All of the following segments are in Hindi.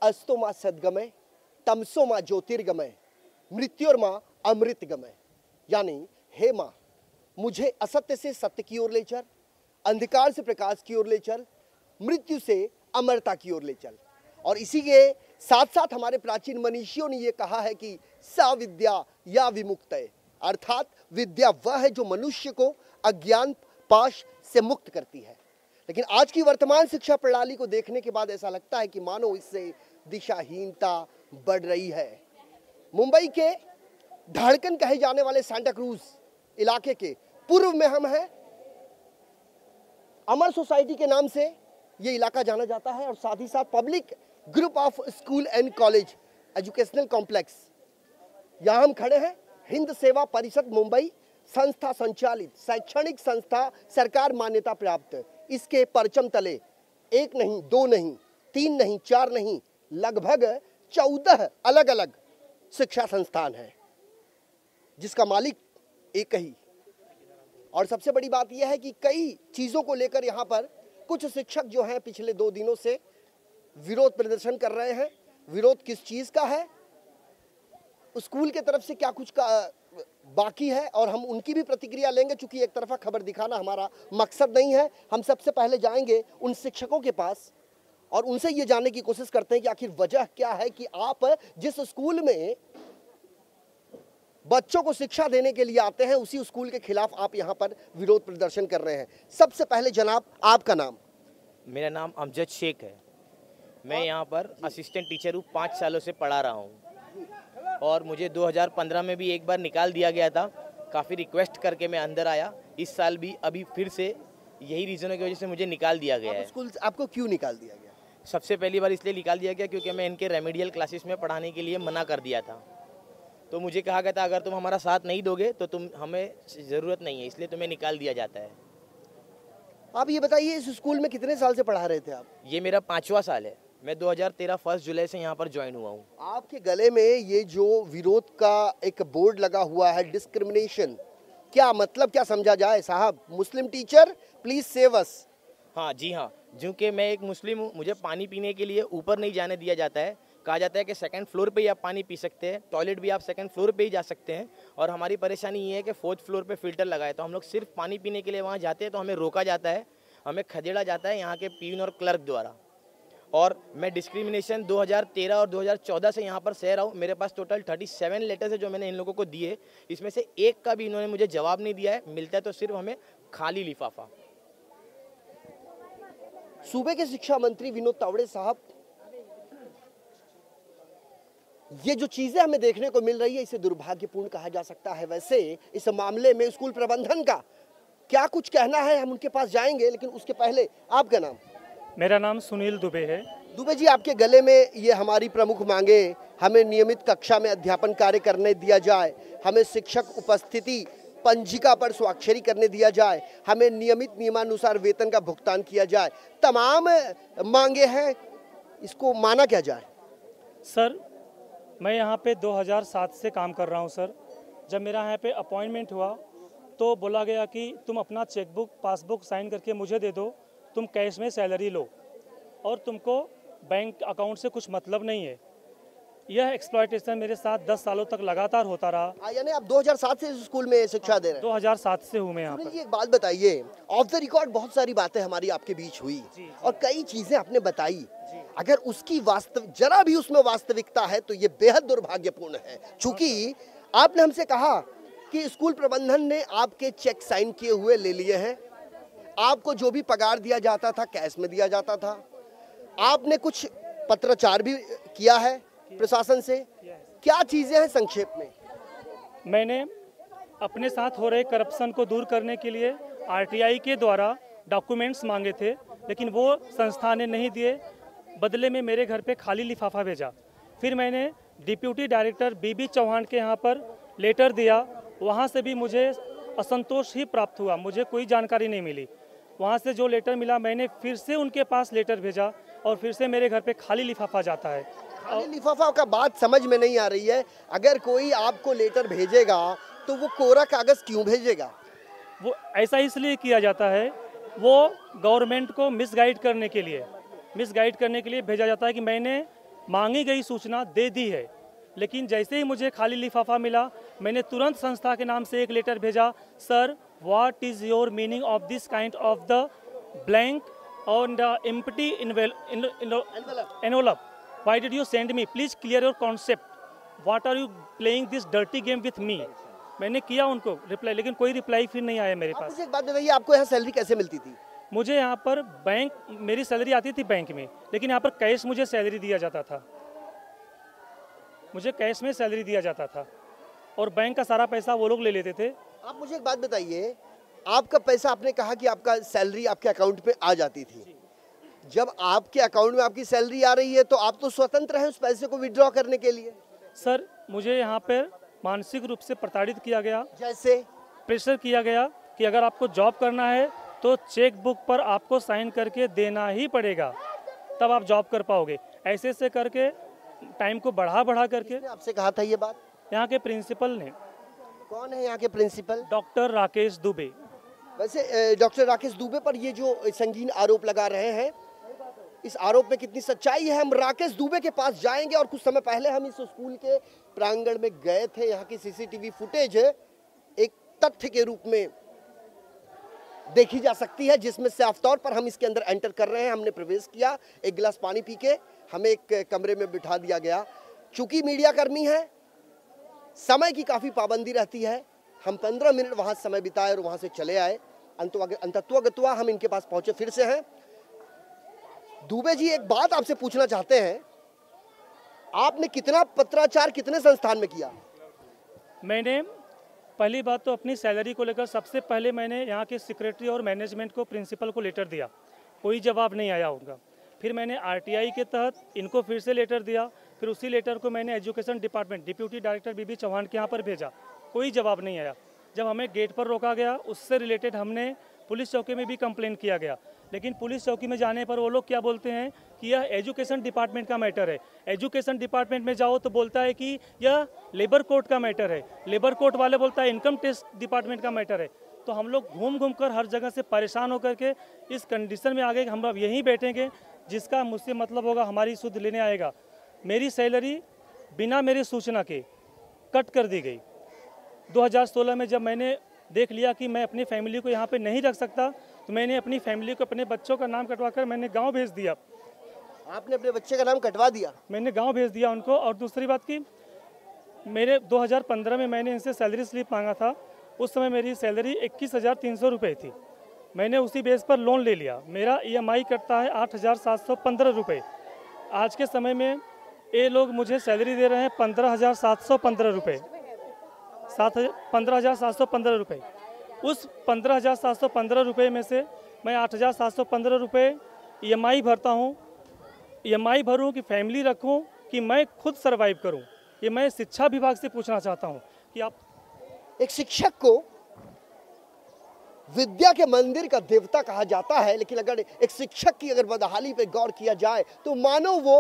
अस्तो माँ सद्गमय, तमसो माँ ज्योतिर्गमय, मृत्योर्मा अमृतगमय। यानी हे माँ, मुझे असत्य से सत्य की ओर ले चल, अंधकार से प्रकाश की ओर ले चल, मृत्यु से अमरता की ओर ले चल। और इसी के साथ साथ हमारे प्राचीन मनीषियों ने यह कहा है कि सा विद्या या विमुक्तये, अर्थात विद्या वह है जो मनुष्य को अज्ञान पाश से मुक्त करती है। लेकिन आज की वर्तमान शिक्षा प्रणाली को देखने के बाद ऐसा लगता है कि मानो इससे दिशाहीनता बढ़ रही है। मुंबई के धड़कन कहे जाने वाले सांता क्रूज इलाके के पूर्व में हम हैं। अमर सोसाइटी के नाम से ये इलाका जाना जाता है और साथ ही साथ public group of school and college educational complex, यहां हम खड़े हैं। हिंद सेवा परिषद मुंबई संस्था संचालित शैक्षणिक संस्था, सरकार मान्यता प्राप्त। इसके परचम तले एक नहीं, दो नहीं, तीन नहीं, चार नहीं, लगभग 14 अलग अलग शिक्षा संस्थान हैं, जिसका मालिक एक ही। और सबसे बड़ी बात यह है कि कई चीजों को लेकर यहाँ पर कुछ शिक्षक जो हैं पिछले 2 दिनों से विरोध प्रदर्शन कर रहे हैं। विरोध किस चीज का है, स्कूल के तरफ से क्या कुछ का बाकी है, और हम उनकी भी प्रतिक्रिया लेंगे। चूंकि एक तरफा खबर दिखाना हमारा मकसद नहीं है, हम सबसे पहले जाएंगे उन शिक्षकों के पास और उनसे ये जानने की कोशिश करते हैं कि आखिर वजह क्या है कि आप जिस स्कूल में बच्चों को शिक्षा देने के लिए आते हैं उसी स्कूल के खिलाफ आप यहाँ पर विरोध प्रदर्शन कर रहे हैं। सबसे पहले जनाब, आपका नाम? मेरा नाम अमजद शेख है। मैं यहाँ पर असिस्टेंट टीचर हूँ, 5 सालों से पढ़ा रहा हूँ और मुझे 2015 में भी एक बार निकाल दिया गया था। काफ़ी रिक्वेस्ट करके मैं अंदर आया। इस साल भी अभी फिर से यही रीज़नों की वजह से मुझे निकाल दिया गया है। स्कूल आपको क्यों निकाल दिया गया? सबसे पहली बार इसलिए निकाल दिया गया क्योंकि मैं इनके रेमेडियल क्लासेस में पढ़ाने के लिए मना कर दिया था। तो मुझे कहा गया था अगर तुम हमारा साथ नहीं दोगे तो तुम हमें ज़रूरत नहीं है, इसलिए तुम्हें निकाल दिया जाता है। आप ये बताइए, इस स्कूल में कितने साल से पढ़ा रहे थे आप? ये मेरा 5वां साल है। मैं 2013 1 जुलाई से यहाँ पर ज्वाइन हुआ हूँ। आपके गले में ये जो विरोध का एक बोर्ड लगा हुआ है, डिस्क्रिमिनेशन, क्या मतलब, क्या समझा जाए साहब? मुस्लिम टीचर प्लीज सेव अस। हाँ जी हाँ, क्योंकि मैं एक मुस्लिम हूँ, मुझे पानी पीने के लिए ऊपर नहीं जाने दिया जाता है। कहा जाता है कि 2nd फ्लोर पे ही आप पानी पी सकते हैं, टॉयलेट भी आप 2nd फ्लोर पे ही जा सकते हैं। और हमारी परेशानी ये है कि 4th फ्लोर पे फिल्टर लगा है, तो हम लोग सिर्फ पानी पीने के लिए वहाँ जाते हैं तो हमें रोका जाता है, हमें खदेड़ा जाता है यहाँ के पीन और क्लर्क द्वारा। और मैं डिस्क्रिमिनेशन 2013 और 2014 से यहाँ पर सह रहा हूँ। मेरे पास टोटल 37 लेटर्स है जो मैंने इन लोगों को दिए, इसमें से एक का भी इन्होंने मुझे जवाब नहीं दिया है। मिलता है तो सिर्फ हमें खाली लिफाफा। सूबे के शिक्षा मंत्री विनोद तावड़े साहब, ये जो चीजें हमें देखने को मिल रही है इसे दुर्भाग्यपूर्ण कहा जा सकता है। वैसे इस मामले में स्कूल प्रबंधन का क्या कुछ कहना है, हम उनके पास जाएंगे, लेकिन उसके पहले आपका नाम? मेरा नाम सुनील दुबे है। दुबे जी, आपके गले में ये हमारी प्रमुख मांगे, हमें नियमित कक्षा में अध्यापन कार्य करने दिया जाए, हमें शिक्षक उपस्थिति पंजिका पर स्वाक्षरी करने दिया जाए, हमें नियमित नियमानुसार वेतन का भुगतान किया जाए, तमाम मांगे हैं, इसको माना क्या जाए? सर, मैं यहाँ पे 2007 से काम कर रहा हूँ सर। जब मेरा यहाँ पे अपॉइंटमेंट हुआ तो बोला गया कि तुम अपना चेकबुक पासबुक साइन करके मुझे दे दो, तुम कैश में सैलरी लो और तुमको बैंक अकाउंट से कुछ मतलब नहीं है। यह एक्सप्लॉयटेशन मेरे साथ 10 सालों तक लगातार होता रहा। यानी आप 2007 से इस स्कूल में शिक्षा दे रहे हैं? 2007 से हूँ मैं यहाँ पर। एक बात बताइए, ऑफ द रिकॉर्ड बहुत सारी बातें हमारी आपके बीच हुई और कई चीजें आपने बताई, अगर उसकी वास्तविक जरा भी उसमें वास्तविकता है तो ये बेहद दुर्भाग्यपूर्ण है। चूंकि आपने हमसे कहा कि स्कूल प्रबंधन ने आपके चेक साइन किए हुए ले लिए हैं, आपको जो भी पगार दिया जाता था कैश में दिया जाता था, आपने कुछ पत्राचार भी किया है प्रशासन से, क्या चीजें हैं संक्षेप में? मैंने अपने साथ हो रहे करप्शन को दूर करने के लिए आरटीआई के द्वारा डॉक्यूमेंट्स मांगे थे, लेकिन वो संस्था ने नहीं दिए, बदले में मेरे घर पे खाली लिफाफा भेजा। फिर मैंने डिप्यूटी डायरेक्टर बीबी चौहान के यहाँ पर लेटर दिया, वहाँ से भी मुझे असंतोष ही प्राप्त हुआ, मुझे कोई जानकारी नहीं मिली। वहाँ से जो लेटर मिला मैंने फिर से उनके पास लेटर भेजा और फिर से मेरे घर पे खाली लिफाफा जाता है। खाली लिफाफा का बात समझ में नहीं आ रही है। अगर कोई आपको लेटर भेजेगा तो वो कोरा कागज क्यों भेजेगा? वो ऐसा इसलिए किया जाता है, वो गवर्नमेंट को मिसगाइड करने के लिए भेजा जाता है कि मैंने मांगी गई सूचना दे दी है, लेकिन जैसे ही मुझे खाली लिफाफा मिला मैंने तुरंत संस्था के नाम से एक लेटर भेजा, sir what is your meaning of this kind of the blank on the empty envelope. Why did you send me? Please clear your concept. What are you playing this dirty game with me? मैंने किया उनको रिप्लाई, लेकिन कोई रिप्लाई फिर नहीं आया मेरे पास। मुझे एक बात बताइए, आपको यहाँ सैलरी कैसे मिलती थी? मुझे यहाँ पर बैंक, मेरी सैलरी आती थी बैंक में, लेकिन यहाँ पर कैश मुझे सैलरी दिया जाता था, मुझे कैश में सैलरी दिया जाता था और बैंक का सारा पैसा वो लोग ले लेते थे। आप मुझे एक बात बताइए, आपका पैसा, आपने कहा कि आपका सैलरी आपके अकाउंट पे आ जाती थी, जब आपके अकाउंट में आपकी सैलरी आ रही है तो आप तो स्वतंत्र हैं उस पैसे को विड्रॉ करने के लिए। सर मुझे यहाँ पर मानसिक रूप से प्रताड़ित किया गया, जैसे प्रेशर किया गया कि अगर आपको जॉब करना है तो चेक बुक पर आपको साइन करके देना ही पड़ेगा, तब आप जॉब कर पाओगे। ऐसे ऐसे करके टाइम को बढ़ा करके। आपसे कहा था ये बात? यहाँ के प्रिंसिपल ने। कौन है यहाँ के प्रिंसिपल? डॉक्टर राकेश दुबे। वैसे डॉक्टर राकेश दुबे पर ये जो संगीन आरोप लगा रहे हैं, इस आरोप में कितनी सच्चाई है? हम राकेश दुबे के पास जाएंगे। और कुछ समय पहले हम इस स्कूल के प्रांगण में गए थे, यहाँ की सीसीटीवी फुटेज एक तथ्य के रूप में देखी जा सकती है, जिसमें साफ तौर पर हम इसके अंदर एंटर कर रहे हैं। हमने प्रवेश किया, एक गिलास पानी पी के हमें एक कमरे में बिठा दिया गया। चूंकि मीडिया कर्मी है, समय की काफ़ी पाबंदी रहती है, हम 15 मिनट वहाँ समय बिताए और वहाँ से चले आए। अंतत्वा हम इनके पास पहुँचे फिर से हैं। दुबे जी, एक बात आपसे पूछना चाहते हैं, आपने कितना पत्राचार कितने संस्थान में किया? मैंने पहली बात तो अपनी सैलरी को लेकर सबसे पहले मैंने यहाँ के सेक्रेटरी और मैनेजमेंट को, प्रिंसिपल को लेटर दिया, कोई जवाब नहीं आया उनका। फिर मैंने आरटीआई के तहत इनको फिर से लेटर दिया, फिर उसी लेटर को मैंने एजुकेशन डिपार्टमेंट डिप्यूटी डायरेक्टर बीबी चौहान के यहाँ पर भेजा, कोई जवाब नहीं आया। जब हमें गेट पर रोका गया, उससे रिलेटेड हमने पुलिस चौकी में भी कंप्लेन किया गया, लेकिन पुलिस चौकी में जाने पर वो लोग क्या बोलते हैं कि यह एजुकेशन डिपार्टमेंट का मैटर है। एजुकेशन डिपार्टमेंट में जाओ तो बोलता है कि यह लेबर कोर्ट का मैटर है, लेबर कोर्ट वाले बोलता है इनकम टैक्स डिपार्टमेंट का मैटर है। तो हम लोग घूम कर हर जगह से परेशान होकर के इस कंडीशन में आ गए कि हम अब यहीं बैठेंगे, जिसका मुझसे मतलब होगा हमारी सुध लेने आएगा। मेरी सैलरी बिना मेरी सूचना के कट कर दी गई। 2016 में जब मैंने देख लिया कि मैं अपनी फैमिली को यहाँ पे नहीं रख सकता, तो मैंने अपनी फैमिली को, अपने बच्चों का नाम कटवा कर मैंने गांव भेज दिया। आपने अपने बच्चे का नाम कटवा दिया? मैंने गांव भेज दिया उनको। और दूसरी बात की, मेरे 2015 में मैंने इनसे सैलरी स्लिप मांगा था, उस समय मेरी सैलरी 21,300 रुपये थी। मैंने उसी बेस पर लोन ले लिया। मेरा EMI कटता है 8,715 रुपये। आज के समय में ये लोग मुझे सैलरी दे रहे हैं 15,715 रुपये, 15,715 रुपये। उस 15,715 रुपये में से मैं 8,715 रुपये EMI भरता हूँ। EMI भरूँ कि फैमिली रखूँ कि मैं खुद सर्वाइव करूँ, ये मैं शिक्षा विभाग से पूछना चाहता हूँ कि आप। एक शिक्षक को विद्या के मंदिर का देवता कहा जाता है, लेकिन अगर एक शिक्षक की अगर बदहाली पे गौर किया जाए तो मानो वो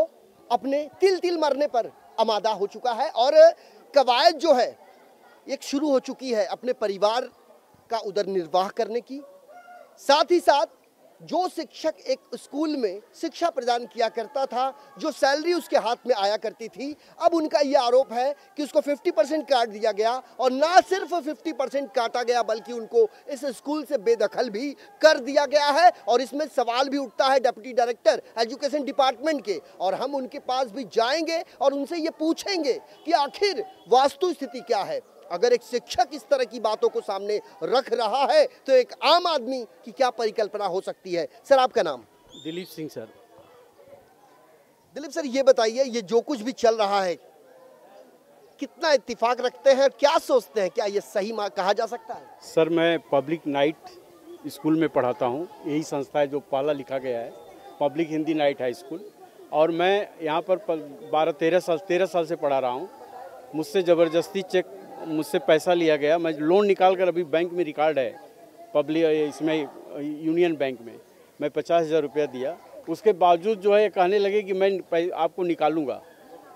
अपने तिल तिल मरने पर आमादा हो चुका है। और कवायद जो है एक शुरू हो चुकी है अपने परिवार का उदर निर्वाह करने की। साथ ही साथ जो शिक्षक एक स्कूल में शिक्षा प्रदान किया करता था, जो सैलरी उसके हाथ में आया करती थी, अब उनका यह आरोप है कि उसको 50% काट दिया गया। और ना सिर्फ 50% काटा गया, बल्कि उनको इस स्कूल से बेदखल भी कर दिया गया है। और इसमें सवाल भी उठता है डिप्टी डायरेक्टर एजुकेशन डिपार्टमेंट के, और हम उनके पास भी जाएंगे और उनसे ये पूछेंगे कि आखिर वास्तु स्थिति क्या है। अगर एक शिक्षक इस तरह की बातों को सामने रख रहा है तो एक आम आदमी की क्या परिकल्पना हो सकती है। सर, आपका नाम? दिलीप सिंह सर। दिलीप सर, ये बताइए, ये जो कुछ भी चल रहा है कितना इत्तेफाक रखते हैं, क्या सोचते हैं, क्या ये सही कहा जा सकता है? सर, मैं पब्लिक नाइट स्कूल में पढ़ाता हूँ। यही संस्था है जो पाला लिखा गया है, public Hindi night high school. और मैं यहाँ पर 13 साल से पढ़ा रहा हूँ। मुझसे ज़बरदस्ती मुझसे पैसा लिया गया। मैं लोन निकाल कर, अभी बैंक में रिकॉर्ड है पब्लिक इसमें यूनियन बैंक में, मैं 50,000 रुपया दिया। उसके बावजूद जो है कहने लगे कि मैं आपको निकालूंगा।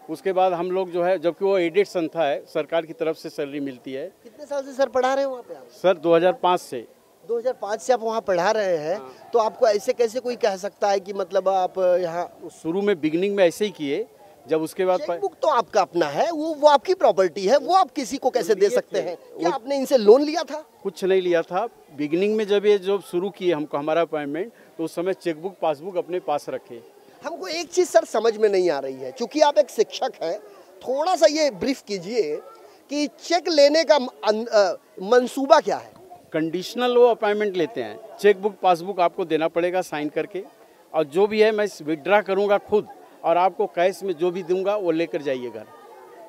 उसके बाद हम लोग जो है, जबकि वो एडेड संस्था है, सरकार की तरफ से सैलरी मिलती है। कितने साल से सर पढ़ा रहे हैं वहाँ पे आप? सर 2005 से। 2005 से आप वहाँ पढ़ा रहे हैं? तो आपको ऐसे कैसे कोई कह सकता है कि मतलब आप यहाँ? शुरू में बिगिनिंग में ऐसे ही किए, जब उसके बाद चेकबुक तो आपका अपना है, वो आपकी प्रॉपर्टी है, वो आप किसी को कैसे दे सकते हैं? क्या आपने इनसे लोन लिया था? कुछ नहीं लिया था। बिगिनिंग में जब ये जो शुरू किए हमको हमारा अपॉइंटमेंट, तो उस समय चेकबुक पासबुक अपने पास रखे। हमको एक चीज सर समझ में नहीं आ रही है, क्योंकि आप एक शिक्षक हैं, थोड़ा सा ये ब्रीफ कीजिए कि चेक लेने का मंसूबा क्या है? कंडीशनल वो अपॉइंटमेंट लेते हैं, चेकबुक पासबुक आपको देना पड़ेगा साइन करके, और जो भी है मैं विड्रा करूंगा खुद, और आपको कैश में जो भी दूंगा वो लेकर जाइए घर।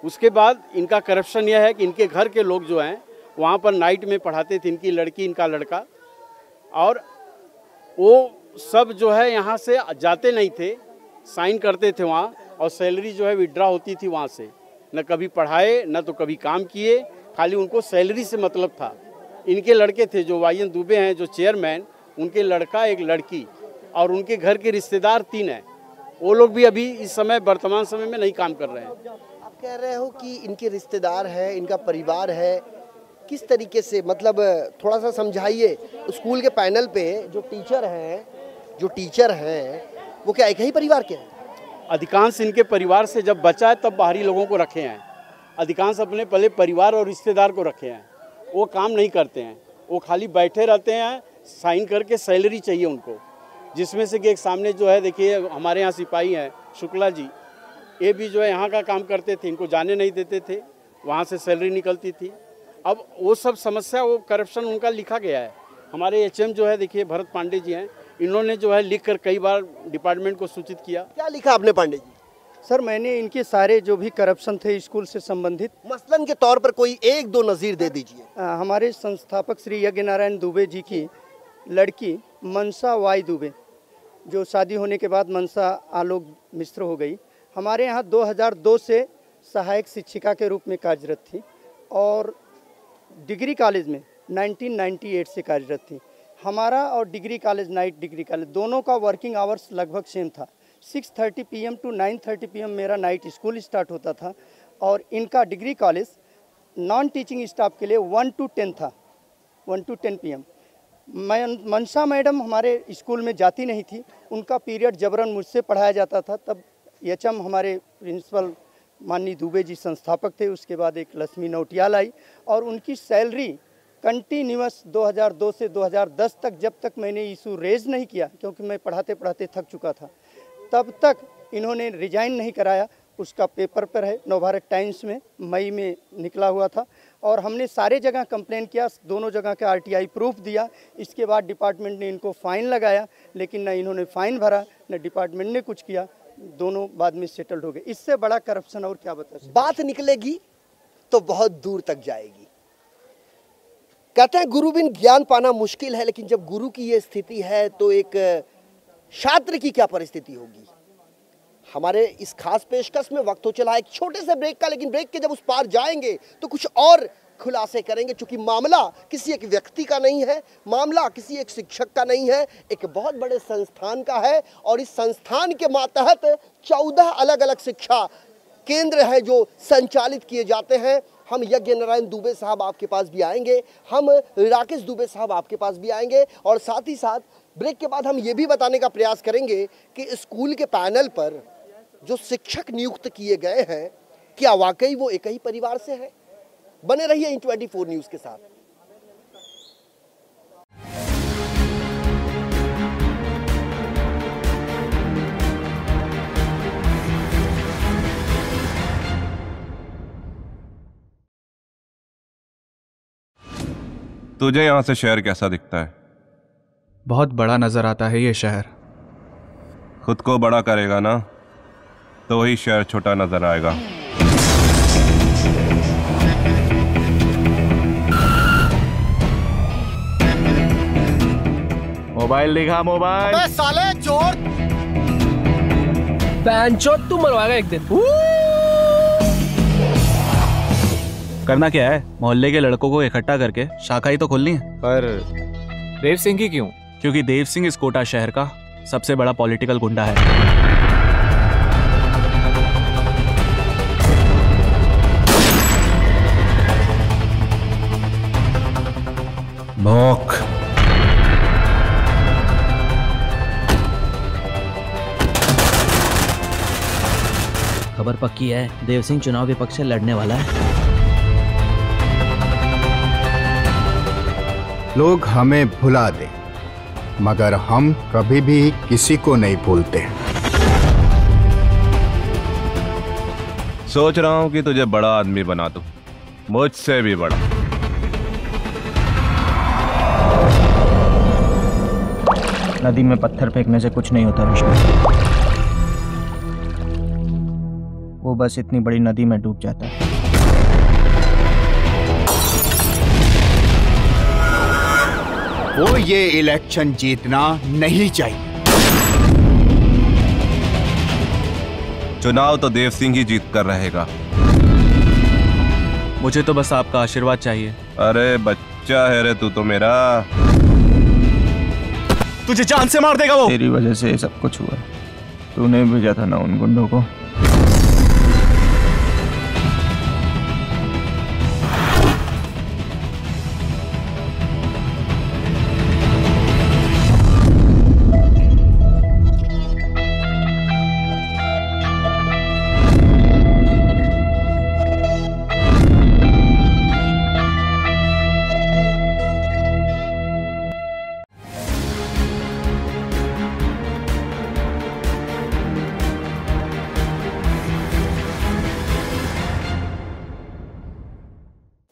उसके बाद इनका करप्शन यह है कि इनके घर के लोग जो हैं वहाँ पर नाइट में पढ़ाते थे, इनकी लड़की इनका लड़का, और वो सब जो है यहाँ से जाते नहीं थे, साइन करते थे वहाँ, और सैलरी जो है विड्रा होती थी वहाँ से। न कभी पढ़ाए न तो कभी काम किए, खाली उनको सैलरी से मतलब था। इनके लड़के थे जो वाईएन दुबे हैं जो चेयरमैन, उनके लड़का एक लड़की और उनके घर के रिश्तेदार 3 हैं। वो लोग भी अभी इस समय वर्तमान समय में नहीं काम कर रहे हैं। आप कह रहे हो कि इनके रिश्तेदार हैं, इनका परिवार है, किस तरीके से, मतलब थोड़ा सा समझाइए। स्कूल के पैनल पे जो टीचर हैं वो क्या एक ही परिवार के हैं? अधिकांश इनके परिवार से जब बचा है तब बाहरी लोगों को रखे हैं, अधिकांश अपने पहले परिवार और रिश्तेदार को रखे हैं। वो काम नहीं करते हैं, वो खाली बैठे रहते हैं, साइन करके सैलरी चाहिए उनको। जिसमें से कि एक सामने जो है देखिए हमारे यहाँ सिपाही हैं शुक्ला जी, ये भी जो है यहाँ का काम करते थे, इनको जाने नहीं देते थे, वहाँ से सैलरी निकलती थी। अब वो सब समस्या, वो करप्शन उनका लिखा गया है। हमारे एचएम जो है देखिए भरत पांडे जी हैं, इन्होंने जो है लिखकर कई बार डिपार्टमेंट को सूचित किया। क्या लिखा आपने पांडे जी? सर मैंने इनके सारे जो भी करप्शन थे स्कूल से संबंधित, मसलन के तौर पर कोई 1-2 नज़ीर दे दीजिए। हमारे संस्थापक श्री यज्ञ नारायण दुबे जी की लड़की मनसा वाई दुबे, जो शादी होने के बाद मनसा आलोक मिश्र हो गई, हमारे यहाँ 2002 से सहायक शिक्षिका के रूप में कार्यरत थी और डिग्री कॉलेज में 1998 से कार्यरत थी। हमारा और degree college, night degree college, दोनों का वर्किंग आवर्स लगभग सेम था। 6:30 PM to 9:30 PM मेरा नाइट स्कूल स्टार्ट होता था और इनका degree college non teaching staff के लिए 1 to 10 था, 1 to 10 PM। मनसा मैडम हमारे स्कूल में जाती नहीं थी, उनका पीरियड जबरन मुझसे पढ़ाया जाता था। तब एचएम हमारे प्रिंसिपल माननीय दुबे जी संस्थापक थे, उसके बाद एक लक्ष्मी नौटियाल आई और उनकी सैलरी कंटिन्यूअस 2002 से 2010 तक, जब तक मैंने इशू रेज नहीं किया, क्योंकि मैं पढ़ाते पढ़ाते थक चुका था, तब तक इन्होंने रिजाइन नहीं कराया। उसका पेपर पर है, नवभारत टाइम्स में मई में निकला हुआ था और हमने सारे जगह कंप्लेन किया, दोनों जगह का RTI प्रूफ दिया। इसके बाद डिपार्टमेंट ने इनको फ़ाइन लगाया, लेकिन न इन्होंने फ़ाइन भरा न डिपार्टमेंट ने कुछ किया, दोनों बाद में सेटल्ड हो गए। इससे बड़ा करप्शन और क्या बता सकते। बात निकलेगी तो बहुत दूर तक जाएगी। कहते हैं गुरु बिन ज्ञान पाना मुश्किल है, लेकिन जब गुरु की ये स्थिति है तो एक छात्र की क्या परिस्थिति होगी। हमारे इस खास पेशकश में वक्त हो चला है एक छोटे से ब्रेक का, लेकिन ब्रेक के जब उस पार जाएंगे तो कुछ और खुलासे करेंगे, क्योंकि मामला किसी एक व्यक्ति का नहीं है, मामला किसी एक शिक्षक का नहीं है, एक बहुत बड़े संस्थान का है। और इस संस्थान के मातहत 14 अलग अलग शिक्षा केंद्र हैं जो संचालित किए जाते हैं। हम यज्ञ नारायण दुबे साहब आपके पास भी आएंगे, हम राकेश दुबे साहब आपके पास भी आएंगे, और साथ ही साथ ब्रेक के बाद हम ये भी बताने का प्रयास करेंगे कि स्कूल के पैनल पर जो शिक्षक नियुक्त किए गए हैं, क्या वाकई वो एक ही परिवार से है। बने रहिए इन 24 न्यूज़ के साथ। तुझे यहाँ से शहर कैसा दिखता है? बहुत बड़ा नजर आता है ये शहर। खुद को बड़ा करेगा ना तो वही शहर छोटा नजर आएगा। मोबाइल दिखा, मोबाइल। अबे साले चोर! बैंचोद तू मरवाएगा एक दिन। करना क्या है? मोहल्ले के लड़कों को इकट्ठा करके शाखा ही तो खोलनी है। पर देव सिंह की क्यों? क्योंकि देव सिंह इस कोटा शहर का सबसे बड़ा पॉलिटिकल गुंडा है। भौंक। खबर पक्की है, देव सिंह चुनाव विपक्ष से लड़ने वाला है। लोग हमें भुला दें, मगर हम कभी भी किसी को नहीं भूलते। सोच रहा हूँ कि तुझे बड़ा आदमी बना दूं, मुझसे भी बड़ा। नदी में पत्थर फेंकने से कुछ नहीं होता ऋषभ, वो बस इतनी बड़ी नदी में डूब जाता है। वो ये इलेक्शन जीतना नहीं चाहिए। चुनाव तो देव सिंह ही जीत कर रहेगा। मुझे तो बस आपका आशीर्वाद चाहिए। अरे बच्चा है रे तू तो मेरा। तुझे जान से मार देगा वो। तेरी वजह से ये सब कुछ हुआ। तूने भेजा था ना उन गुंडों को।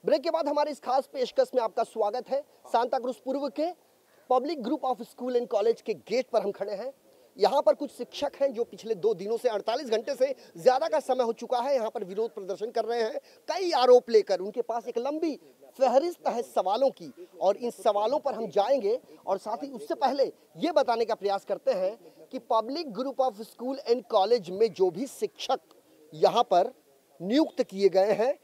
ब्रेक के बाद हमारे इस खास पेशकश में आपका स्वागत है। सांता क्रूज पूर्व के public group of school and college के गेट पर हम खड़े हैं। यहाँ पर कुछ शिक्षक हैं जो पिछले 2 दिनों से 48 घंटे से ज्यादा का समय हो चुका है, यहाँ पर विरोध प्रदर्शन कर रहे हैं। कई आरोप लेकर उनके पास एक लंबी फहरिस्त है सवालों की, और इन सवालों पर हम जाएंगे। और साथ ही उससे पहले ये बताने का प्रयास करते हैं कि public group of school and college में जो भी शिक्षक यहाँ पर नियुक्त किए गए हैं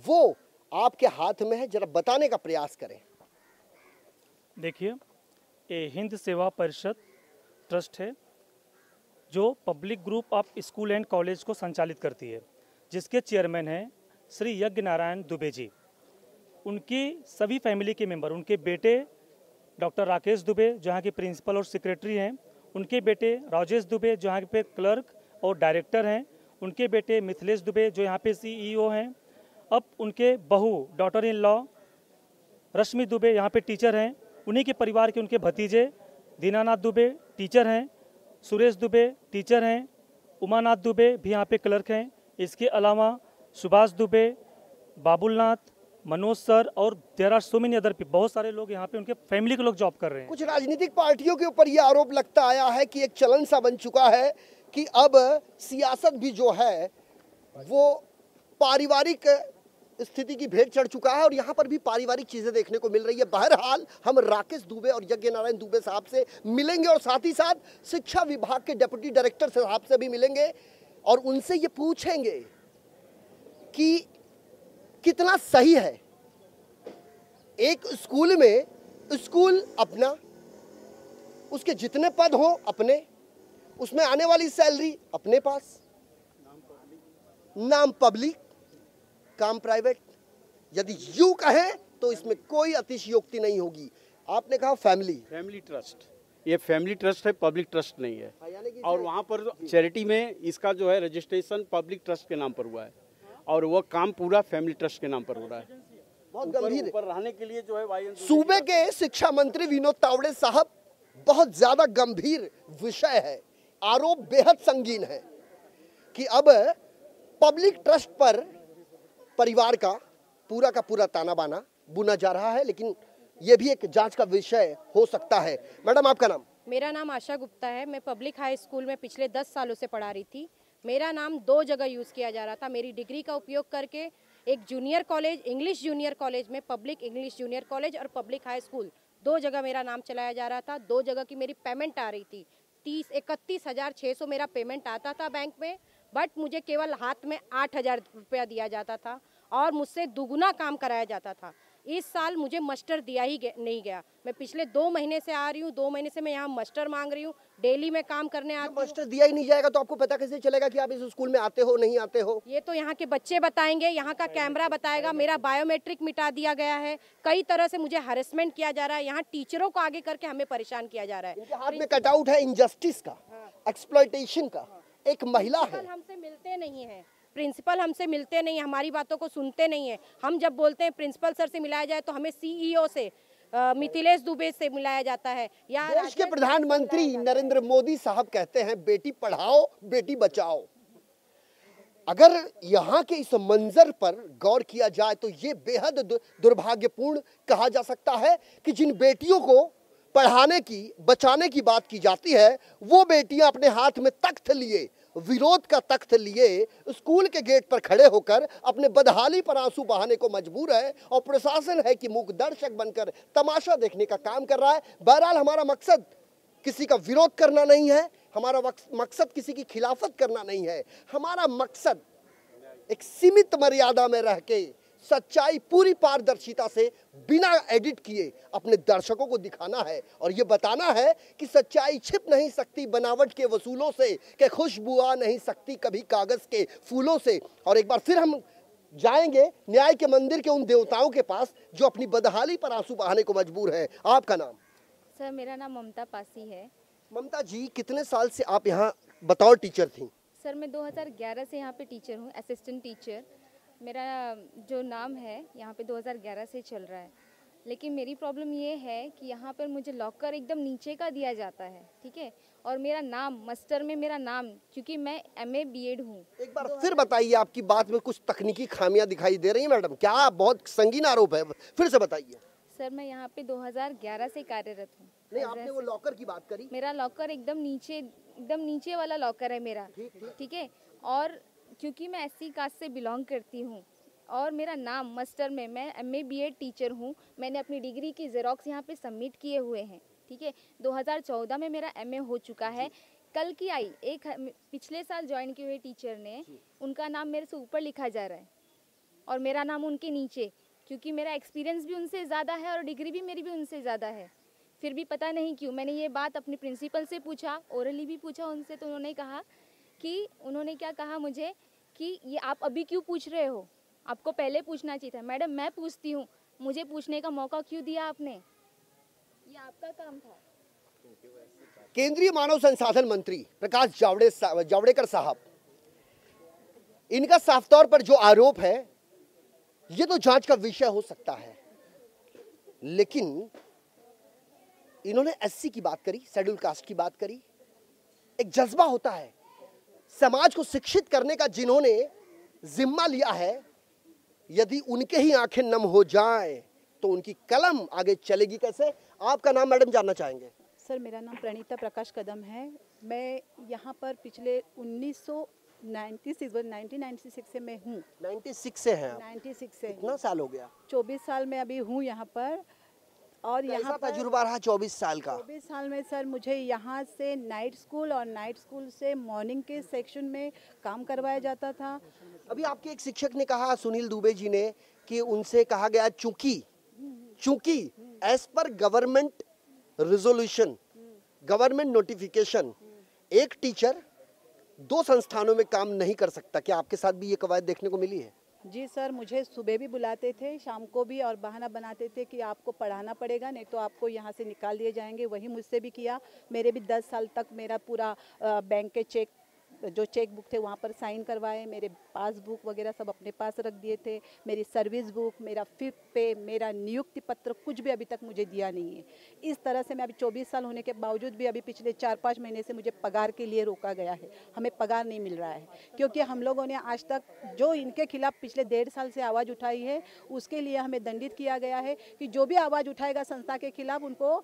वो आपके हाथ में है, जरा बताने का प्रयास करें। देखिए, ये हिंद सेवा परिषद ट्रस्ट है जो public group of school and college को संचालित करती है, जिसके चेयरमैन हैं श्री यज्ञ नारायण दुबे जी। उनकी सभी फैमिली के मेंबर, उनके बेटे डॉक्टर राकेश दुबे जो यहाँ के प्रिंसिपल और सेक्रेटरी हैं, उनके बेटे राजेश दुबे जो यहाँ पे क्लर्क और डायरेक्टर हैं, उनके बेटे मिथिलेश दुबे जो यहाँ पे CEO हैं। अब उनके बहू डॉटर इन लॉ रश्मि दुबे यहाँ पे टीचर हैं। उन्हीं के परिवार के उनके भतीजे दीनानाथ दुबे टीचर हैं, सुरेश दुबे टीचर हैं, उमानाथ दुबे भी यहाँ पे क्लर्क हैं। इसके अलावा सुभाष दुबे, बाबुलनाथ, मनोज सर और there are so many other people, बहुत सारे लोग यहाँ पे उनके फैमिली के लोग जॉब कर रहे हैं। कुछ राजनीतिक पार्टियों के ऊपर यह आरोप लगता आया है कि एक चलन सा बन चुका है कि अब सियासत भी जो है वो पारिवारिक स्थिति की भेंट चढ़ चुका है, और यहाँ पर भी पारिवारिक चीजें देखने को मिल रही है। बहरहाल हम राकेश दुबे और यज्ञ नारायण दुबे साहब से मिलेंगे, और साथ ही साथ शिक्षा विभाग के डिप्टी डायरेक्टर साहब से भी मिलेंगे, और उनसे ये पूछेंगे कि कितना सही है एक स्कूल में, स्कूल अपना, उसके जितने पद हो अपने, उसमें आने वाली सैलरी अपने पास, नाम पब्लिक, काम प्राइवेट। यदि यूं कहें तो इसमें कोई अतिशयोक्ति नहीं होगी। आपने कहा फैमिली ट्रस्ट, ये फैमिली ट्रस्ट है, पब्लिक ट्रस्ट नहीं है। और वहाँ पर चैरिटी में इसका जो है रजिस्ट्रेशन पब्लिक ट्रस्ट के नाम पर हुआ है, और वह काम पूरा फैमिली ट्रस्ट के नाम पर हो रहा है। बहुत गंभीर ऊपर रहने के लिए जो है सूबे के शिक्षा मंत्री विनोद तावड़े साहब, बहुत ज्यादा गंभीर विषय है, आरोप बेहद संगीन है कि अब पब्लिक ट्रस्ट पर परिवार का पूरा ताना बाना बुना जा रहा है, लेकिन यह भी एक जांच का विषय हो सकता है। मैडम, आपका नाम? मेरा नाम आशा गुप्ता है। मैं पब्लिक हाई स्कूल में पिछले 10 सालों से पढ़ा रही थी। मेरा नाम 2 जगह यूज़ किया जा रहा था। मेरी डिग्री का उपयोग करके एक junior college, English junior college में, पब्लिक इंग्लिश जूनियर कॉलेज और पब्लिक हाई स्कूल, 2 जगह मेरा नाम चलाया जा रहा था। 2 जगह की मेरी पेमेंट आ रही थी। 31,600 मेरा पेमेंट आता था बैंक में, बट मुझे केवल हाथ में 8,000 रुपया दिया जाता था और मुझसे दुगुना काम कराया जाता था। इस साल मुझे मास्टर दिया ही नहीं गया। मैं पिछले 2 महीने से आ रही हूँ, 2 महीने से मैं यहाँ मास्टर मांग रही हूँ, डेली में काम करने आती हूँ। मास्टर दिया ही नहीं जाएगा तो आपको पता कैसे चलेगा कि आप इस स्कूल में आते हो नहीं आते हो? ये तो यहाँ के बच्चे बताएंगे, यहाँ का कैमरा बताएगा। मेरा बायोमेट्रिक मिटा दिया गया है, कई तरह से मुझे हरेसमेंट किया जा रहा है, यहाँ टीचरों को आगे करके हमें परेशान किया जा रहा है। इनके हाथ में कटआउट है इनजस्टिस का, एक्सप्लॉयटेशन का। एक महिला है, हमसे मिलते नहीं है, प्रिंसिपल हमसे मिलते नहीं, हमारी बातों को सुनते नहीं है। हम जब बोलते हैं प्रिंसिपल सर से मिलाया जाए तो हमें CEO से मिथिलेश दुबे से मिलाया जाता है। या देश के प्रधानमंत्री नरेंद्र मोदी साहब कहते हैं बेटी पढ़ाओ बेटी बचाओ। अगर यहाँ के इस मंजर पर गौर किया जाए तो ये बेहद दुर्भाग्यपूर्ण कहा जा सकता है कि जिन बेटियों को पढ़ाने की बचाने की बात की जाती है वो बेटियां अपने हाथ में तख्त लिए, विरोध का तख्त लिए स्कूल के गेट पर खड़े होकर अपने बदहाली पर आंसू बहाने को मजबूर है और प्रशासन है कि मूक दर्शक बनकर तमाशा देखने का काम कर रहा है। बहरहाल हमारा मकसद किसी का विरोध करना नहीं है, हमारा मकसद किसी की खिलाफत करना नहीं है। हमारा मकसद एक सीमित मर्यादा में रह के सच्चाई पूरी पारदर्शिता से बिना एडिट किए अपने दर्शकों को दिखाना है और ये बताना है कि सच्चाई छिप नहीं सकती बनावट के वसूलों से, कि खुशबू आ नहीं सकती कभी कागज के फूलों से। और एक बार फिर हम जाएंगे न्याय के मंदिर के उन देवताओं के पास जो अपनी बदहाली पर आंसू बहाने को मजबूर है। आपका नाम? सर मेरा नाम ममता पासी है। ममता जी, कितने साल से आप यहाँ बतौर टीचर थी? सर मैं 2011 से यहाँ पे टीचर हूँ, असिस्टेंट टीचर। मेरा जो नाम है यहाँ पे 2011 से चल रहा है, लेकिन मेरी प्रॉब्लम ये है कि यहाँ पर मुझे लॉकर एकदम नीचे का दिया जाता है, ठीक है, और मेरा नाम मास्टर में मेरा नाम, क्योंकि मैं MA B.Ed हूँ। एक बार फिर बताइए, आपकी बात में कुछ तकनीकी खामियां दिखाई दे रही हैं मैडम, क्या बहुत संगीन आरोप है, फिर से बताइए। सर मैं यहाँ पे 2011 से कार्यरत हूँ। नहीं, आपने वो लॉकर की बात करी। मेरा लॉकर एकदम नीचे वाला लॉकर है मेरा, ठीक है, और क्योंकि मैं SC कास्ट से बिलोंग करती हूँ और मेरा नाम मास्टर में, मैं MA B.Ed टीचर हूँ। मैंने अपनी डिग्री की जेरोक्स यहाँ पे सबमिट किए हुए हैं, ठीक है। 2014 में मेरा MA हो चुका है। कल की आई एक पिछले साल ज्वाइन किए हुए टीचर ने, उनका नाम मेरे से ऊपर लिखा जा रहा है और मेरा नाम उनके नीचे, क्योंकि मेरा एक्सपीरियंस भी उनसे ज़्यादा है और डिग्री भी मेरी भी उनसे ज़्यादा है। फिर भी पता नहीं क्यों मैंने ये बात अपने प्रिंसिपल से पूछा, ओरली भी पूछा उनसे, तो उन्होंने क्या कहा मुझे कि ये आप अभी क्यों पूछ रहे हो, आपको पहले पूछना चाहिए था। मैडम मैं पूछती हूँ, मुझे पूछने का मौका क्यों दिया आपने, ये आपका काम था। केंद्रीय मानव संसाधन मंत्री प्रकाश जावड़ेकर साहब, इनका साफ तौर पर जो आरोप है ये तो जांच का विषय हो सकता है, लेकिन इन्होंने SC की बात करी, शेड्यूल कास्ट की बात करी। एक जज्बा होता है समाज को शिक्षित करने का, जिन्होंने जिम्मा लिया है, यदि उनके ही आंखें नम हो जाएं तो उनकी कलम आगे चलेगी कैसे? आपका नाम मैडम जानना चाहेंगे? सर मेरा नाम प्रणीता प्रकाश कदम है। मैं यहाँ पर पिछले 1996 से मैं हूँ। 96 से हैं आप? 96 से। कितना साल हो गया? 24 साल में अभी हूँ यहाँ पर। और यहाँ पर तजुर्बा रहा 24 साल का? 24 साल में सर मुझे यहाँ से नाइट स्कूल और नाइट स्कूल से मॉर्निंग के सेक्शन में काम करवाया जाता था। अभी आपके एक शिक्षक ने कहा, सुनील दुबे जी ने, कि उनसे कहा गया चूंकि एज पर गवर्नमेंट रिजोल्यूशन, गवर्नमेंट नोटिफिकेशन, एक टीचर 2 संस्थानों में काम नहीं कर सकता। क्या आपके साथ भी ये कवायद देखने को मिली है? जी सर, मुझे सुबह भी बुलाते थे, शाम को भी, और बहाना बनाते थे कि आपको पढ़ाना पड़ेगा, नहीं तो आपको यहाँ से निकाल दिए जाएंगे। वही मुझसे भी किया। मेरे भी 10 साल तक मेरा पूरा बैंक के जो चेक बुक थे वहाँ पर साइन करवाए, मेरे पासबुक वगैरह सब अपने पास रख दिए थे, मेरी सर्विस बुक, मेरा फिफ्थ पे, मेरा नियुक्ति पत्र, कुछ भी अभी तक मुझे दिया नहीं है। इस तरह से मैं अभी 24 साल होने के बावजूद भी अभी पिछले 4-5 महीने से मुझे पगार के लिए रोका गया है। हमें पगार नहीं मिल रहा है, क्योंकि हम लोगों ने आज तक जो इनके खिलाफ पिछले 1.5 साल से आवाज़ उठाई है, उसके लिए हमें दंडित किया गया है कि जो भी आवाज़ उठाएगा संस्था के खिलाफ उनको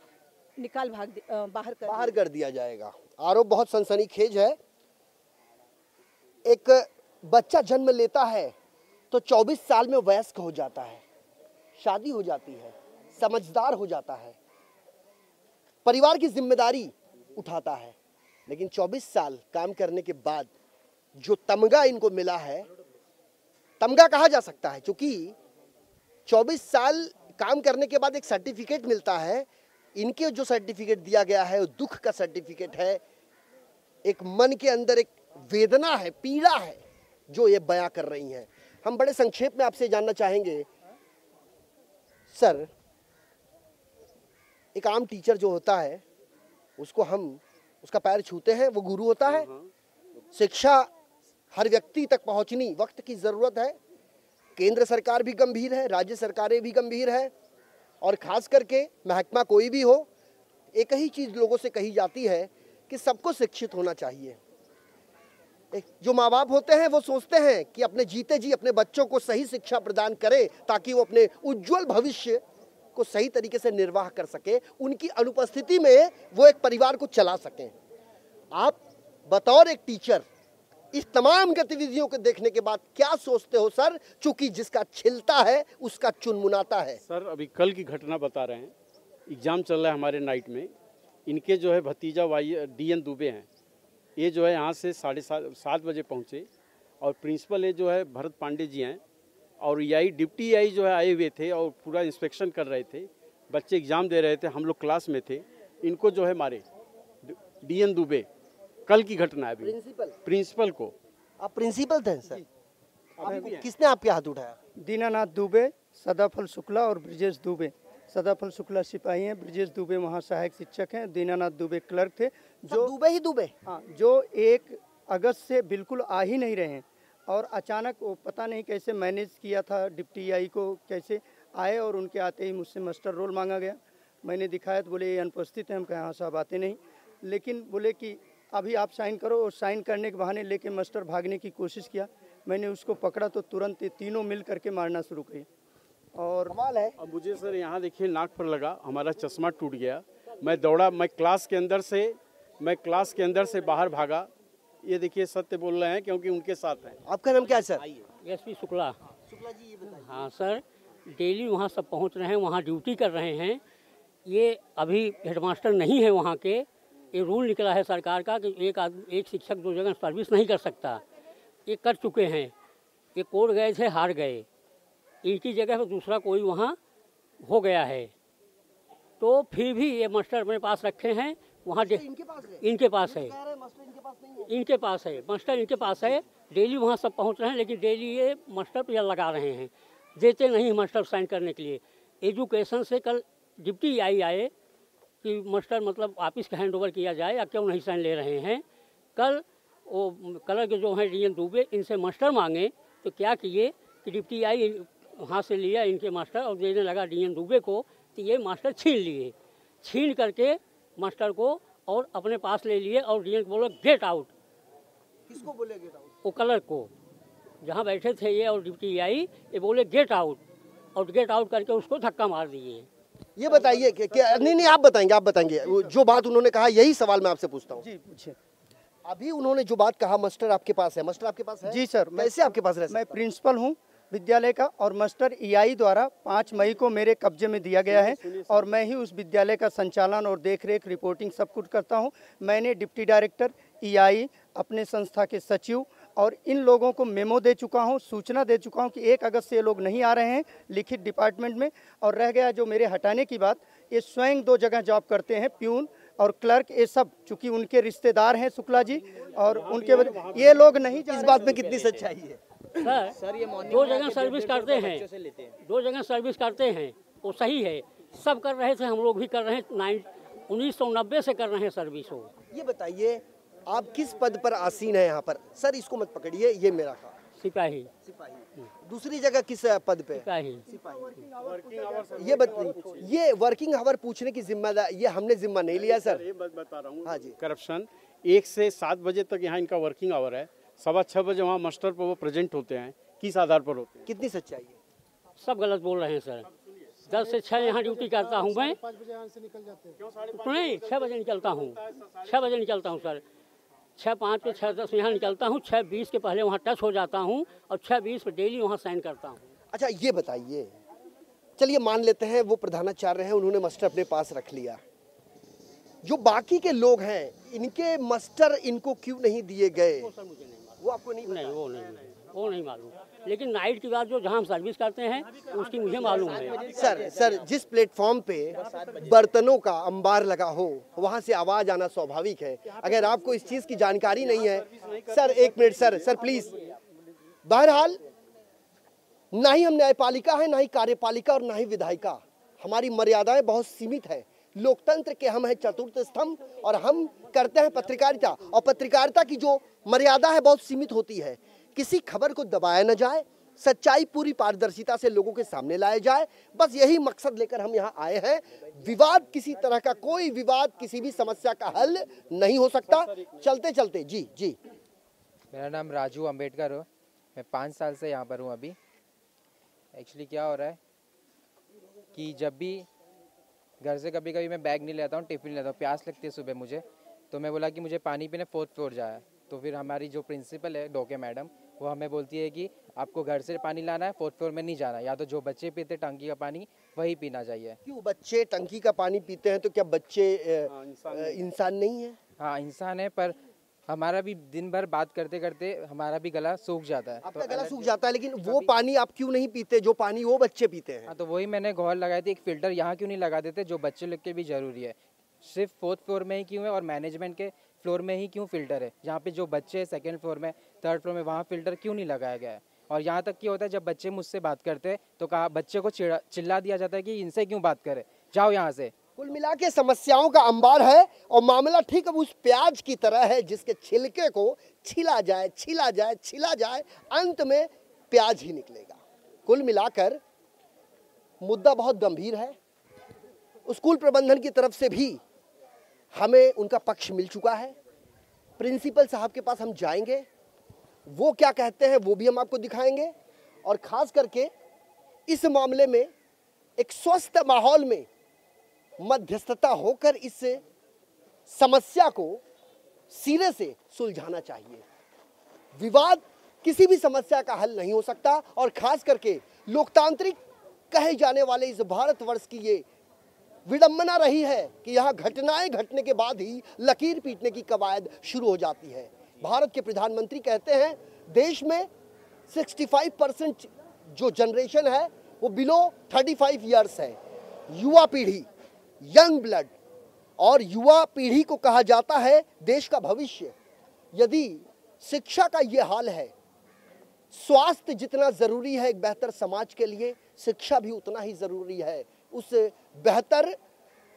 बाहर कर दिया जाएगा। आरोप बहुत सनसनीखेज है। एक बच्चा जन्म लेता है तो 24 साल में वयस्क हो जाता है, शादी हो जाती है, समझदार हो जाता है, परिवार की जिम्मेदारी उठाता है, लेकिन 24 साल काम करने के बाद जो तमगा इनको मिला है, तमगा कहा जा सकता है, क्योंकि 24 साल काम करने के बाद एक सर्टिफिकेट मिलता है। इनके जो सर्टिफिकेट दिया गया है वो दुख का सर्टिफिकेट है। एक मन के अंदर एक वेदना है, पीड़ा है जो ये बयां कर रही हैं। हम बड़े संक्षेप में आपसे जानना चाहेंगे सर, एक आम टीचर जो होता है उसको हम उसका पैर छूते हैं, वो गुरु होता है, शिक्षा हर व्यक्ति तक पहुंचनी वक्त की ज़रूरत है। केंद्र सरकार भी गंभीर है, राज्य सरकारें भी गंभीर है, और ख़ास करके महकमा कोई भी हो, एक ही चीज़ लोगों से कही जाती है कि सबको शिक्षित होना चाहिए। जो माँ बाप होते हैं वो सोचते हैं कि अपने जीते जी अपने बच्चों को सही शिक्षा प्रदान करें ताकि वो अपने उज्जवल भविष्य को सही तरीके से निर्वाह कर सके, उनकी अनुपस्थिति में वो एक परिवार को चला सकें। आप बतौर एक टीचर इस तमाम गतिविधियों को देखने के बाद क्या सोचते हो सर? चूंकि जिसका छिलता है उसका चुनमुनाता है। सर अभी कल की घटना बता रहे हैं, एग्ज़ाम चल रहा है हमारे नाइट में, इनके जो है भतीजा DN दुबे हैं, ये जो है यहाँ से 7:30 बजे पहुँचे, और प्रिंसिपल ये जो है भरत पांडे जी हैं, और EI डिप्टी EI जो है आए हुए थे और पूरा इंस्पेक्शन कर रहे थे। बच्चे एग्ज़ाम दे रहे थे, हम लोग क्लास में थे, इनको जो है मारे DN दुबे। कल की घटना है अभी। प्रिंसिपल को। आप प्रिंसिपल थे सर? किसने आपके हाथ उठाया? दीनानाथ दुबे, सदाफल शुक्ला और ब्रिजेश दुबे। सदाफल शुक्ला सिपाही हैं, ब्रिजेश दुबे वहाँ सहायक शिक्षक हैं, दीनानाथ दुबे क्लर्क थे। जो दुबे ही दुबे, हाँ, जो 1 अगस्त से बिल्कुल आ ही नहीं रहे हैं, और अचानक वो पता नहीं कैसे मैनेज किया था डिप्टी EI को, कैसे आए और उनके आते ही मुझसे मास्टर रोल मांगा गया। मैंने दिखाया तो बोले ये अनुपस्थित हैं। हम कहे हाँ साहब आते नहीं, लेकिन बोले कि अभी आप साइन करो, और साइन करने के बहाने लेके मास्टर भागने की कोशिश किया। मैंने उसको पकड़ा तो तुरंत ये तीनों मिल करके मारना शुरू किए। और कमाल है। अब मुझे सर यहाँ देखिए नाक पर लगा, हमारा चश्मा टूट गया। मैं दौड़ा, मैं क्लास के अंदर से बाहर भागा। ये देखिए सत्य बोल रहे हैं क्योंकि उनके साथ हैं। आपका नाम क्या है सर? SP शुक्ला। शुक्ला जी, ये बताइए। हाँ सर, डेली वहाँ सब पहुँच रहे हैं, वहाँ ड्यूटी कर रहे हैं। ये अभी हेडमास्टर नहीं है वहाँ के, ये रूल निकला है सरकार का कि एक शिक्षक 2 जगह सर्विस नहीं कर सकता। ये कर चुके हैं, ये कोर्ट गए थे, हार गए, इनकी जगह पर दूसरा कोई वहाँ हो गया है, तो फिर भी ये मास्टर अपने पास रखे हैं वहाँ। इनके पास है, इनके पास है मास्टर, इनके पास है। डेली वहाँ सब पहुँच रहे हैं, लेकिन डेली ये मास्टर पर लगा रहे हैं, देते नहीं मास्टर साइन करने के लिए। एजुकेशन से कल डिप्टी EI आए कि मास्टर मतलब ऑफिस का हैंड ओवर किया जाए, या क्यों नहीं साइन ले रहे हैं। कल वो क्लर्क जो हैं DN दुबे, इनसे मास्टर मांगे तो क्या किए कि डिप्टी EI वहाँ से लिया इनके मास्टर और देने लगा DN दुबे को, तो ये मास्टर छीन करके मास्टर को और अपने पास ले लिए, और DN को बोलो गेट आउट। किसको बोले गेट आउट? वो क्लर्क को, जहाँ बैठे थे ये और डिप्टी EI, ये बोले गेट आउट, और गेट आउट करके उसको धक्का मार दिए। ये बताइए कि नहीं आप बताएंगे जो बात उन्होंने कहा, यही सवाल मैं आपसे पूछता हूँ। जी पूछिए। अभी उन्होंने जो बात कहा, मास्टर आपके पास है, मास्टर आपके पास है? जी सर। कैसे आपके पास रह सकता? मैं प्रिंसिपल हूँ विद्यालय का, और मास्टर EI द्वारा 5 मई को मेरे कब्जे में दिया गया है, और मैं ही उस विद्यालय का संचालन और देखरेख, रिपोर्टिंग सब कुछ करता हूँ। मैंने डिप्टी डायरेक्टर EI, अपने संस्था के सचिव और इन लोगों को मेमो दे चुका हूँ, सूचना दे चुका हूँ कि 1 अगस्त से ये लोग नहीं आ रहे हैं लिखित डिपार्टमेंट में। और रह गया जो मेरे हटाने की बात, ये स्वयं 2 जगह जॉब करते हैं, प्यून और क्लर्क, ये सब चूँकि उनके रिश्तेदार हैं शुक्ला जी, और उनके ये लोग नहीं। इस बात में कितनी सच्चाई है? सर ये 2 जगह सर्विस करते हैं, 2 जगह सर्विस करते हैं, वो सही है, सब कर रहे थे, हम लोग भी कर रहे हैं, 1990 से कर रहे हैं सर्विस हो। ये बताइए आप किस पद पर आसीन है यहाँ पर? सर इसको मत पकड़िए, ये मेरा काम। सिपाही। दूसरी जगह किस पद पे? सिपाही। ये बताइए, ये वर्किंग आवर पूछने की जिम्मेदारी ये हमने जिम्मा नहीं लिया सर। ये बता रहा हूँ। हाँ जी। करप्शन 1 से 7 बजे तक यहाँ इनका वर्किंग आवर है, 6:15 बजे वहाँ मास्टर पर वो प्रेजेंट होते हैं। किस आधार पर होते हैं? कितनी सच्चाई है? सब गलत बोल रहे हैं सर। 10 से 6 यहाँ ड्यूटी करता हूँ मैं। 5 बजे यहाँ से निकल जाते हैं? नहीं, 6 बजे निकलता हूँ, 6 बजे निकलता हूँ सर। 6:05 पे 6:10 यहाँ निकलता हूँ, 6:20 के पहले वहाँ टच हो जाता हूँ, और 6:20 पे डेली वहाँ साइन करता हूँ। अच्छा ये बताइए, चलिए मान लेते हैं वो प्रधानाचार्य हैं, उन्होंने मास्टर अपने पास रख लिया, जो बाकी के लोग हैं इनके मास्टर इनको क्यों नहीं दिए गए? वो आपको नहीं पता? वो नहीं मालूम, लेकिन नाइट की बात जो जहाँ हम सर्विस करते हैं उसकी मुझे मालूम है। सर जिस प्लेटफॉर्म पे बर्तनों का अंबार लगा हो वहाँ से आवाज आना स्वाभाविक है। अगर आपको इस चीज की जानकारी नहीं है, सर 1 मिनट सर प्लीज। बहरहाल ना ही हम न्यायपालिका है, ना ही कार्यपालिका और ना ही विधायिका, हमारी मर्यादाएं बहुत सीमित है। लोकतंत्र के हम हैं चतुर्थ स्तंभ और हम करते हैं पत्रकारिता। और पत्रकारिता की जो मर्यादा है बहुत सीमित होती है। किसी खबर को दबाया न जाए, सच्चाई पूरी पारदर्शिता से लोगों के सामने लाया जाए, बस यही मकसद लेकर हम यहाँ आए हैं। विवाद, किसी तरह का कोई विवाद किसी भी समस्या का हल नहीं हो सकता। चलते चलते जी। मेरा नाम राजू अंबेडकर है। मैं 5 साल से यहाँ पर हूँ। अभी एक्चुअली क्या हो रहा है कि जब भी घर से कभी कभी मैं बैग नहीं लेता हूँ, टिफिन लेता हूँ, प्यास लगती है सुबह मुझे, तो मैं बोला कि मुझे पानी पीने 4th फ्लोर जाए। तो फिर हमारी जो प्रिंसिपल है डोके मैडम, वो हमें बोलती है कि आपको घर से पानी लाना है, 4th फ्लोर में नहीं जाना, या तो जो बच्चे पीते टंकी का पानी वही पीना चाहिए। क्यों बच्चे टंकी का पानी पीते हैं? तो क्या बच्चे इंसान नहीं है? हाँ इंसान है, पर हमारा भी दिन भर बात करते करते हमारा भी गला सूख जाता है। आपका गला सूख जाता है, लेकिन वो पानी आप क्यों नहीं पीते जो पानी वो बच्चे पीते हैं? हाँ, तो वही मैंने गौर लगाई थी, एक फिल्टर यहाँ क्यों नहीं लगा देते जो बच्चे लोग के भी जरूरी है। सिर्फ 4th फ्लोर में ही क्यों है और मैनेजमेंट के फ्लोर में ही क्यों फिल्टर है? जहाँ पे जो बच्चे 2nd फ्लोर में, 3rd फ्लोर में, वहाँ फिल्टर क्यों नहीं लगाया गया है? और यहाँ तक क्या होता है, जब बच्चे मुझसे बात करते हैं तो कहा बच्चे को चिल्ला दिया जाता है कि इनसे क्यों बात करे, जाओ यहाँ से। कुल मिला के समस्याओं का अंबार है और मामला ठीक अब उस प्याज की तरह है जिसके छिलके को छिला जाए, अंत में प्याज ही निकलेगा। कुल मिलाकर मुद्दा बहुत गंभीर है। स्कूल प्रबंधन की तरफ से भी हमें उनका पक्ष मिल चुका है। प्रिंसिपल साहब के पास हम जाएंगे, वो क्या कहते हैं वो भी हम आपको दिखाएंगे। और खास करके इस मामले में एक स्वस्थ माहौल में मध्यस्थता होकर इस समस्या को सिरे से सुलझाना चाहिए। विवाद किसी भी समस्या का हल नहीं हो सकता और खास करके लोकतांत्रिक कहे जाने वाले इस भारतवर्ष की ये विडंबना रही है कि यहाँ घटनाएं घटने के बाद ही लकीर पीटने की कवायद शुरू हो जाती है। भारत के प्रधानमंत्री कहते हैं देश में 65% जो जनरेशन है वो बिलो 35 इयर्स है। युवा पीढ़ी, यंग ब्लड, और युवा पीढ़ी को कहा जाता है देश का भविष्य। यदि शिक्षा का ये हाल है, स्वास्थ्य जितना जरूरी है एक बेहतर समाज के लिए, शिक्षा भी उतना ही जरूरी है उस बेहतर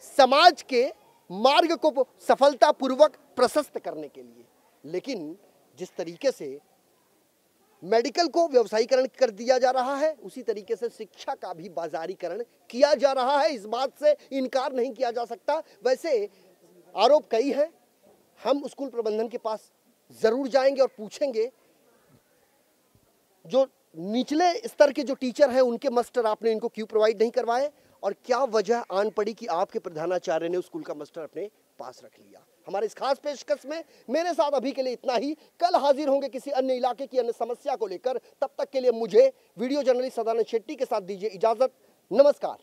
समाज के मार्ग को सफलतापूर्वक प्रशस्त करने के लिए। लेकिन जिस तरीके से मेडिकल को व्यवसायीकरण कर दिया जा रहा है, उसी तरीके से शिक्षा का भी बाजारीकरण किया जा रहा है। इस बात से इनकार नहीं किया जा सकता। वैसे आरोप कई हैं, हम स्कूल प्रबंधन के पास जरूर जाएंगे और पूछेंगे जो निचले स्तर के जो टीचर हैं उनके मास्टर आपने इनको क्यों प्रोवाइड नहीं करवाए और क्या वजह आन पड़ी कि आपके प्रधानाचार्य ने स्कूल का मास्टर अपने पास रख लिया। हमारे इस खास पेशकश में मेरे साथ अभी के लिए इतना ही। कल हाजिर होंगे किसी अन्य इलाके की अन्य समस्या को लेकर। तब तक के लिए मुझे वीडियो जर्नलिस्ट सदानंद शेट्टी के साथ दीजिए इजाजत। नमस्कार।